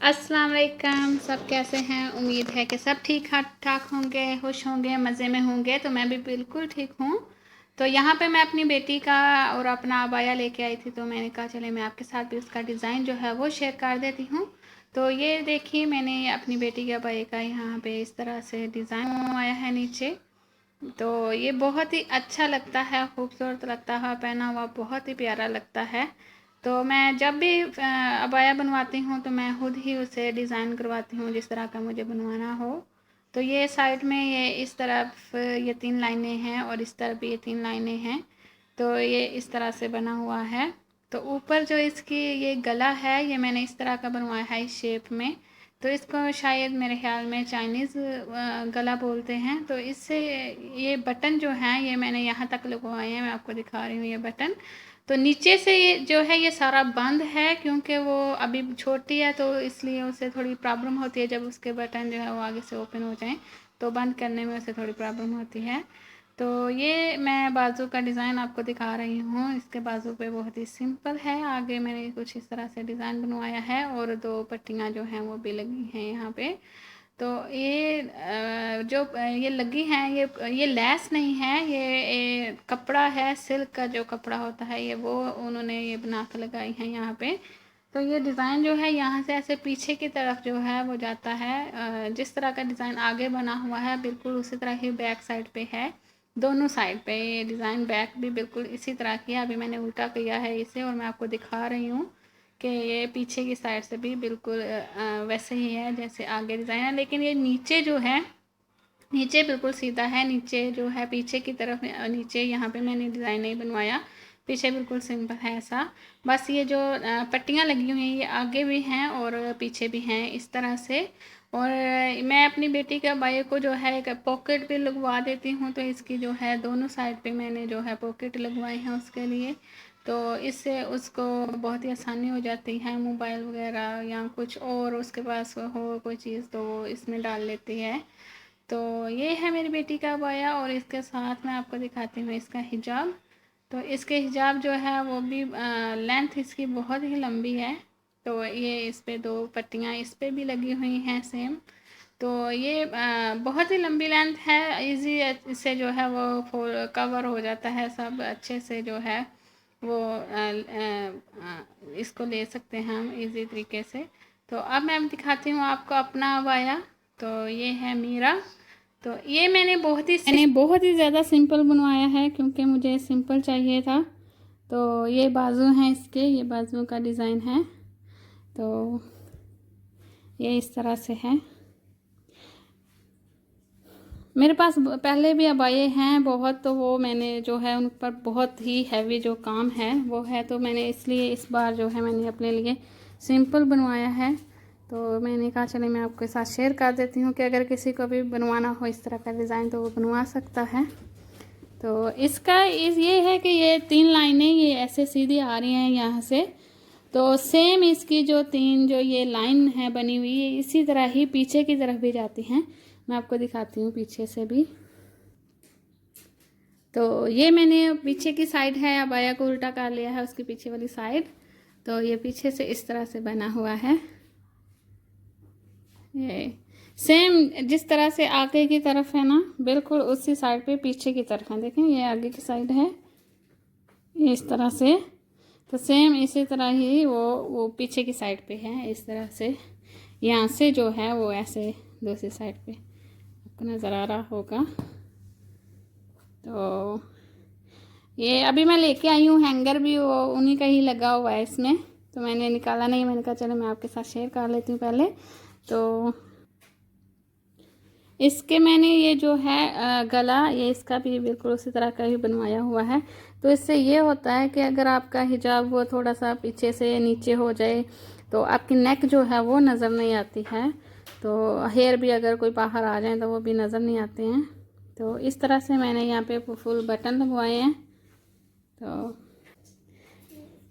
अस्सलाम वालेकुम। सब कैसे हैं? उम्मीद है कि सब ठीक ठाक होंगे, खुश होंगे, मज़े में होंगे। तो मैं भी बिल्कुल ठीक हूँ। तो यहाँ पे मैं अपनी बेटी का और अपना अबाया लेके आई थी, तो मैंने कहा चले मैं आपके साथ भी उसका डिज़ाइन जो है वो शेयर कर देती हूँ। तो ये देखिए, मैंने अपनी बेटी के अबाए का यहाँ पे इस तरह से डिज़ाइन बनवाया है नीचे। तो ये बहुत ही अच्छा लगता है, खूबसूरत लगता है, पहना हुआ बहुत ही प्यारा लगता है। तो मैं जब भी अबाया बनवाती हूँ तो मैं खुद ही उसे डिज़ाइन करवाती हूँ जिस तरह का मुझे बनवाना हो। तो ये साइड में ये इस तरफ ये 3 लाइनें हैं और इस तरफ भी ये 3 लाइनें हैं। तो ये इस तरह से बना हुआ है। तो ऊपर जो इसकी ये गला है, ये मैंने इस तरह का बनवाया है इस शेप में। तो इसको शायद मेरे ख़्याल में चाइनीज़ गला बोलते हैं। तो इससे ये बटन जो हैं ये मैंने यहाँ तक लगवाए हैं, मैं आपको दिखा रही हूँ ये बटन। तो नीचे से ये जो है ये सारा बंद है, क्योंकि वो अभी छोटी है तो इसलिए उसे थोड़ी प्रॉब्लम होती है। जब उसके बटन जो है वो आगे से ओपन हो जाएँ तो बंद करने में उसे थोड़ी प्रॉब्लम होती है। तो ये मैं बाजू का डिज़ाइन आपको दिखा रही हूँ। इसके बाजू पे बहुत ही सिंपल है, आगे मैंने कुछ इस तरह से डिज़ाइन बनवाया है और 2 पट्टियाँ जो हैं वो भी लगी हैं यहाँ पे। तो ये जो ये लगी हैं ये लेस नहीं है, ये कपड़ा है, सिल्क का जो कपड़ा होता है ये, वो उन्होंने ये बना के लगाई हैं यहाँ पे। तो ये डिज़ाइन जो है यहाँ से ऐसे पीछे की तरफ जो है वो जाता है। जिस तरह का डिज़ाइन आगे बना हुआ है बिल्कुल उसी तरह ही बैक साइड पे है। दोनों साइड पे ये डिज़ाइन बैक भी बिल्कुल इसी तरह की है। अभी मैंने उल्टा किया है इसे और मैं आपको दिखा रही हूँ कि ये पीछे की साइड से भी बिल्कुल वैसे ही है जैसे आगे डिज़ाइन है। लेकिन ये नीचे जो है, नीचे बिल्कुल सीधा है। नीचे जो है पीछे की तरफ नीचे यहाँ पे मैंने डिज़ाइन नहीं बनवाया, पीछे बिल्कुल सिंपल है ऐसा। बस ये जो पट्टियाँ लगी हुई हैं ये आगे भी हैं और पीछे भी हैं इस तरह से। और मैं अपनी बेटी के अबाए को जो है एक पॉकेट भी लगवा देती हूँ। तो इसकी जो है दोनों साइड पे मैंने जो है पॉकेट लगवाए हैं उसके लिए। तो इससे उसको बहुत ही आसानी हो जाती है, मोबाइल वगैरह या कुछ और उसके पास हो कोई चीज़ तो वो इसमें डाल लेती है। तो ये है मेरी बेटी का अबाया और इसके साथ मैं आपको दिखाती हूँ इसका हिजाब। तो इसके हिजाब जो है वो भी लेंथ इसकी बहुत ही लंबी है। तो ये इस पे 2 पट्टियाँ इस पे भी लगी हुई हैं सेम। तो ये बहुत ही लंबी लेंथ है, इजी इससे जो है वो कवर हो जाता है सब अच्छे से जो है वो इसको ले सकते हैं हम इजी तरीके से। तो अब मैं दिखाती हूँ आपको अपना अबाया। तो ये है मेरा। तो ये मैंने बहुत ही ज़्यादा सिंपल बनवाया है क्योंकि मुझे सिंपल चाहिए था। तो ये बाजू हैं इसके, ये बाजू का डिज़ाइन है। तो ये इस तरह से है। मेरे पास पहले भी अबाए हैं बहुत, तो वो मैंने जो है उन पर बहुत ही हैवी जो काम है वो है, तो मैंने इसलिए इस बार जो है मैंने अपने लिए सिंपल बनवाया है। तो मैंने कहा चले मैं आपके साथ शेयर कर देती हूँ कि अगर किसी को भी बनवाना हो इस तरह का डिज़ाइन तो वो बनवा सकता है। तो इसका ये है कि ये 3 लाइनें ये ऐसे सीधी आ रही हैं यहाँ से। तो सेम इसकी जो 3 जो ये लाइन है बनी हुई है इसी तरह ही पीछे की तरफ भी जाती हैं। मैं आपको दिखाती हूँ पीछे से भी। तो ये मैंने पीछे की साइड है, अबाया को उल्टा कर लिया है उसकी पीछे वाली साइड। तो ये पीछे से इस तरह से बना हुआ है। ये सेम जिस तरह से आगे की तरफ है ना, बिल्कुल उसी साइड पे पीछे की तरफ है। देखें ये आगे की साइड है इस तरह से। तो सेम इसी तरह ही वो पीछे की साइड पे है इस तरह से। यहाँ से जो है वो ऐसे दूसरी साइड पे आपको नज़र आ रहा होगा। तो ये अभी मैं लेके आई हूँ, हैंगर भी वो उन्हीं का ही लगा हुआ है इसमें। तो मैंने निकाला नहीं, मैंने कहा चलो मैं आपके साथ शेयर कर लेती हूँ पहले। तो इसके मैंने ये जो है गला ये इसका भी बिल्कुल उसी तरह का ही बनवाया हुआ है। तो इससे ये होता है कि अगर आपका हिजाब वो थोड़ा सा पीछे से नीचे हो जाए तो आपकी नेक जो है वो नज़र नहीं आती है। तो हेयर भी अगर कोई बाहर आ जाए तो वो भी नज़र नहीं आते हैं। तो इस तरह से मैंने यहाँ पे फुल बटन लगवाए हैं।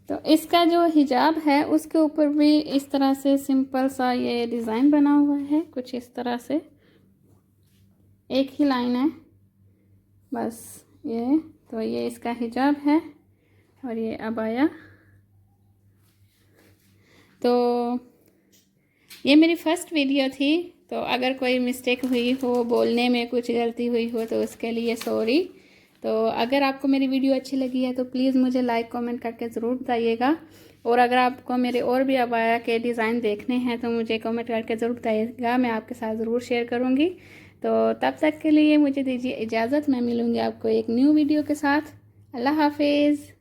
तो इसका जो हिजाब है उसके ऊपर भी इस तरह से सिंपल सा ये डिज़ाइन बना हुआ है कुछ इस तरह से। एक ही लाइन है बस ये। तो ये इसका हिजाब है और ये अबाया। तो ये मेरी फ़र्स्ट वीडियो थी, तो अगर कोई मिस्टेक हुई हो, बोलने में कुछ गलती हुई हो तो उसके लिए सॉरी। तो अगर आपको मेरी वीडियो अच्छी लगी है तो प्लीज़ मुझे लाइक कमेंट करके ज़रूर बताइएगा। और अगर आपको मेरे और भी अबाया के डिज़ाइन देखने हैं तो मुझे कमेंट करके ज़रूर बताइएगा, मैं आपके साथ ज़रूर शेयर करूँगी। तो तब तक के लिए मुझे दीजिए इजाज़त, मैं मिलूँगी आपको एक न्यू वीडियो के साथ। अल्लाह हाफिज़।